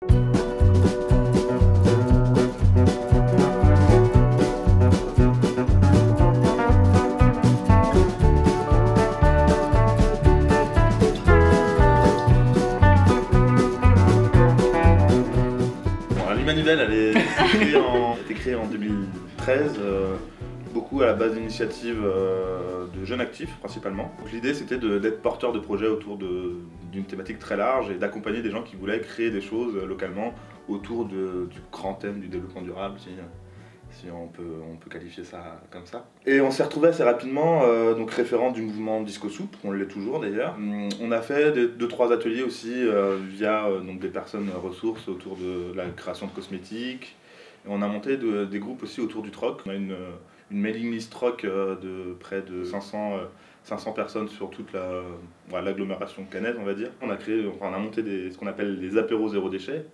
L'Immanuel, elle a été créée en 2013, beaucoup à la base d'initiatives de jeunes actifs principalement. L'idée c'était d'être porteur de projets autour d'une thématique très large et d'accompagner des gens qui voulaient créer des choses localement autour du grand thème du développement durable, si on peut qualifier ça comme ça. Et on s'est retrouvé assez rapidement donc référent du mouvement Disco Soup, on l'est toujours d'ailleurs. On a fait 2-3 ateliers aussi via donc des personnes ressources autour de la création de cosmétiques. Et on a monté des groupes aussi autour du troc. On a une mailing list troc de près de 500 personnes sur toute l'agglomération caennaise, on va dire. On a monté ce qu'on appelle les apéros zéro déchet.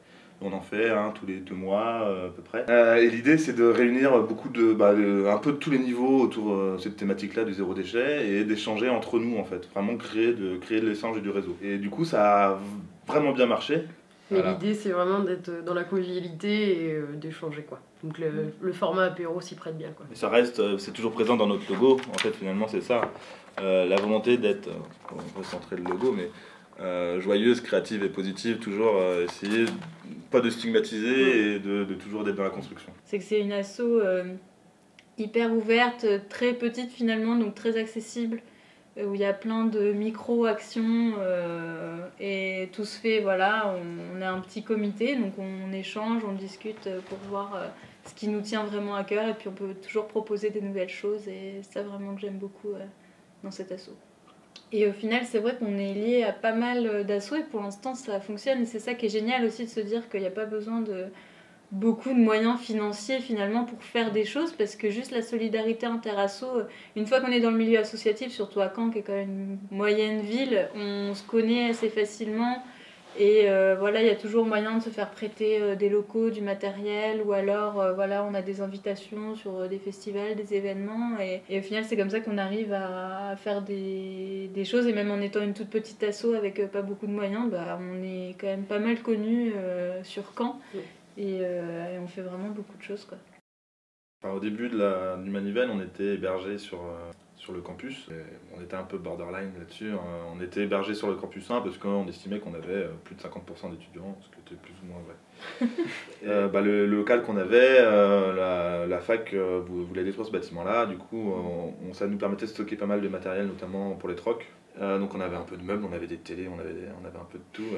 On en fait tous les 2 mois à peu près. Et l'idée c'est de réunir beaucoup un peu de tous les niveaux autour de cette thématique-là du zéro déchet et d'échanger entre nous en fait. Vraiment créer de l'échange et du réseau. Et du coup ça a vraiment bien marché. Mais voilà. L'idée c'est vraiment d'être dans la convivialité et d'échanger quoi. Donc le format apéro s'y prête bien quoi. Et ça reste, c'est toujours présent dans notre logo. En fait finalement c'est ça. La volonté d'être, on va recentrer le logo, mais joyeuse, créative et positive, toujours essayer pas de stigmatiser et de toujours d'être dans la construction. C'est que c'est une asso hyper ouverte, très petite finalement, donc très accessible, où il y a plein de micro-actions et tout se fait, voilà, on a un petit comité, donc on échange, on discute pour voir ce qui nous tient vraiment à cœur et puis on peut toujours proposer des nouvelles choses et c'est ça vraiment que j'aime beaucoup dans cette asso. Et au final, c'est vrai qu'on est lié à pas mal d'assos et pour l'instant, ça fonctionne. Et c'est ça qui est génial aussi de se dire qu'il n'y a pas besoin de beaucoup de moyens financiers finalement pour faire des choses parce que juste la solidarité interasso, une fois qu'on est dans le milieu associatif, surtout à Caen qui est quand même une moyenne ville, on se connaît assez facilement. Et voilà, il y a toujours moyen de se faire prêter des locaux, du matériel, ou alors voilà, on a des invitations sur des festivals, des événements, et au final c'est comme ça qu'on arrive à faire des choses, et même en étant une toute petite asso avec pas beaucoup de moyens, on est quand même pas mal connus sur Caen, et on fait vraiment beaucoup de choses quoi. Enfin, au début du Manivelle, on était hébergé sur le campus. Et on était un peu borderline là-dessus. On était hébergé sur le campus 1 parce qu'on estimait qu'on avait plus de 50% d'étudiants, ce qui était plus ou moins vrai. Le local qu'on avait, la fac voulait détruire ce bâtiment-là. Du coup, ça nous permettait de stocker pas mal de matériel, notamment pour les trocs. Donc on avait un peu de meubles, on avait des télés, on avait un peu de tout.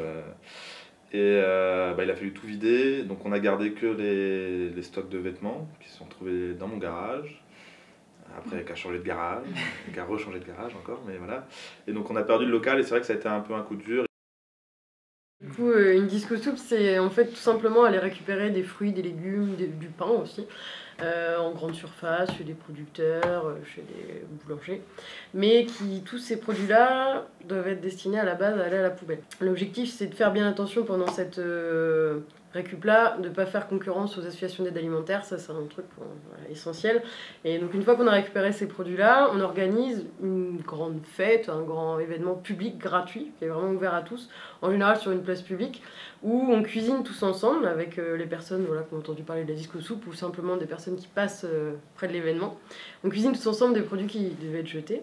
Et il a fallu tout vider, donc on a gardé que les stocks de vêtements qui se sont trouvés dans mon garage. Après, qu'à changer de garage, qu'à rechanger de garage encore, mais voilà. Et donc on a perdu le local et c'est vrai que ça a été un peu un coup dur. Du coup, une disco soupe, c'est en fait tout simplement aller récupérer des fruits, des légumes, du pain aussi, en grande surface, chez des producteurs, chez des boulangers, mais tous ces produits-là doivent être destinés à la base à aller à la poubelle. L'objectif, c'est de faire bien attention pendant cette récup-là, de ne pas faire concurrence aux associations d'aide alimentaire, ça c'est un truc essentiel. Et donc une fois qu'on a récupéré ces produits-là, on organise une grande fête, un grand événement public gratuit, qui est vraiment ouvert à tous, en général sur une place publique, où on cuisine tous ensemble avec les personnes qui ont entendu parler de la disco soupe ou simplement des personnes qui passent près de l'événement. On cuisine tous ensemble des produits qui devaient être jetés.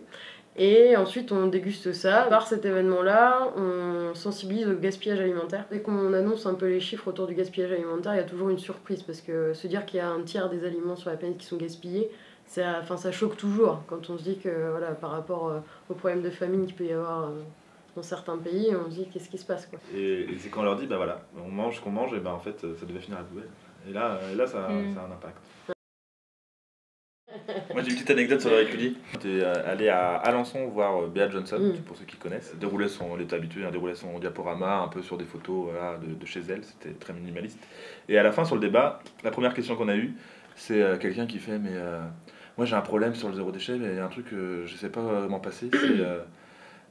Et ensuite on déguste ça. Par cet événement-là, on sensibilise au gaspillage alimentaire. Dès qu'on annonce un peu les chiffres autour du gaspillage alimentaire, il y a toujours une surprise parce que se dire qu'il y a un tiers des aliments sur la planète qui sont gaspillés, ça choque toujours. Quand on se dit que par rapport aux problèmes de famine qu'il peut y avoir dans certains pays, on se dit qu'est-ce qui se passe quoi. Et c'est quand on leur dit on mange ce qu'on mange, et en fait ça devait finir à la poubelle. Et là ça a un impact. Moi j'ai une petite anecdote sur le Réculi. J'étais allé à Alençon voir Bea Johnson, pour ceux qui connaissent. Elle était habituée à dérouler son diaporama un peu sur des photos de chez elle, c'était très minimaliste. Et à la fin sur le débat, la première question qu'on a eue, c'est quelqu'un qui fait moi j'ai un problème sur le zéro déchet, mais il y a un truc que je sais pas m'en passer,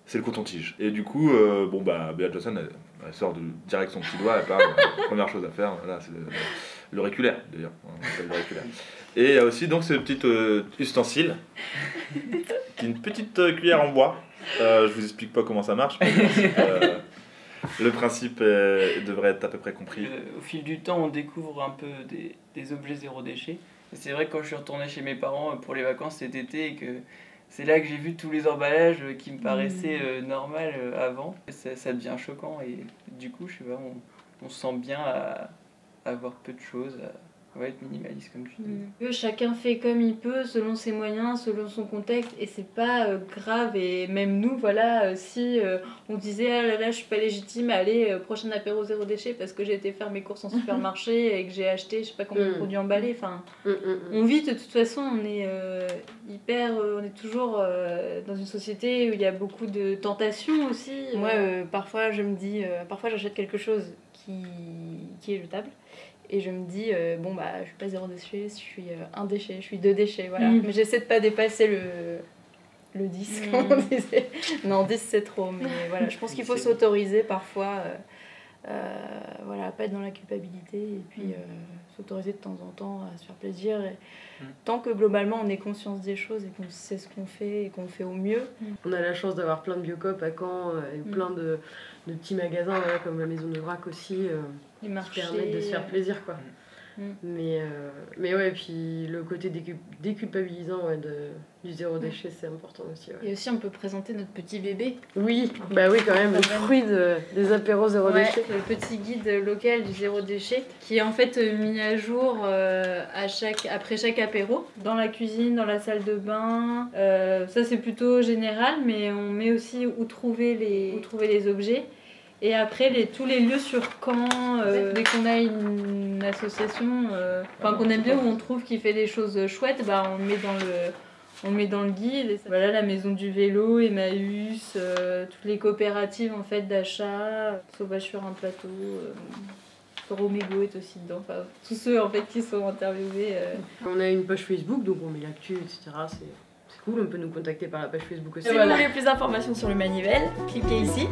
c'est le coton-tige. Et du coup, Bea Johnson, elle sort direct son petit doigt, elle parle, première chose à faire, là, c'est l'auriculaire d'ailleurs, on appelle l'auriculaire. Et il y a aussi donc ce petit ustensile, qui est une petite cuillère en bois. Je vous explique pas comment ça marche, mais le principe devrait être à peu près compris. Au fil du temps, on découvre un peu des objets zéro déchet. Et c'est vrai que quand je suis retourné chez mes parents pour les vacances cet été et que c'est là que j'ai vu tous les emballages qui me paraissaient normaux avant, ça devient choquant et du coup, je sais pas, on se sent bien à avoir peu de choses, à être minimaliste comme tu dis. Chacun fait comme il peut, selon ses moyens, selon son contexte, et c'est pas grave. Et même nous, voilà, si on disait ah là là, je suis pas légitime à aller prochain apéro zéro déchet parce que j'ai été faire mes courses en supermarché et que j'ai acheté je sais pas combien de produits emballés. Enfin, on vit de toute façon, on est on est toujours dans une société où il y a beaucoup de tentations aussi. Moi, parfois, je me dis, parfois j'achète quelque chose qui est jetable. Et je me dis, bon bah je suis pas zéro déchet, je suis un déchet, je suis deux déchets, voilà. Mais j'essaie de pas dépasser le 10, comme on disait. Non, 10 c'est trop, mais voilà, je pense qu'il faut s'autoriser parfois, voilà, pas être dans la culpabilité, et puis s'autoriser de temps en temps à se faire plaisir. Et tant que globalement on ait conscience des choses et qu'on sait ce qu'on fait et qu'on le fait au mieux. On a la chance d'avoir plein de Biocop à Caen et plein de petits magasins voilà, comme la Maison de Vrac aussi. Les marchés, qui permettent de se faire plaisir quoi. Mais ouais, puis le côté déculpabilisant ouais, du zéro déchet c'est important aussi. Ouais. Et aussi on peut présenter notre petit bébé. Oui, bah oui quand même, le fruit des apéros zéro déchet. Le petit guide local du zéro déchet qui est en fait mis à jour après chaque apéro, dans la cuisine, dans la salle de bain. Ça c'est plutôt général, mais on met aussi où trouver les objets. Et après, tous les lieux sur Caen, dès qu'on a une association qu'on aime bien, où on trouve qu'il fait des choses chouettes, bah, on le met dans le guide. Et voilà, la maison du vélo, Emmaüs, toutes les coopératives en fait, d'achat, Sauvage sur un plateau, Romégo est aussi dedans. Enfin, tous ceux en fait, qui sont interviewés. On a une page Facebook, donc on met l'actu, etc. C'est cool, on peut nous contacter par la page Facebook aussi. Si vous voulez plus d'informations sur le Manivelle, cliquez ici.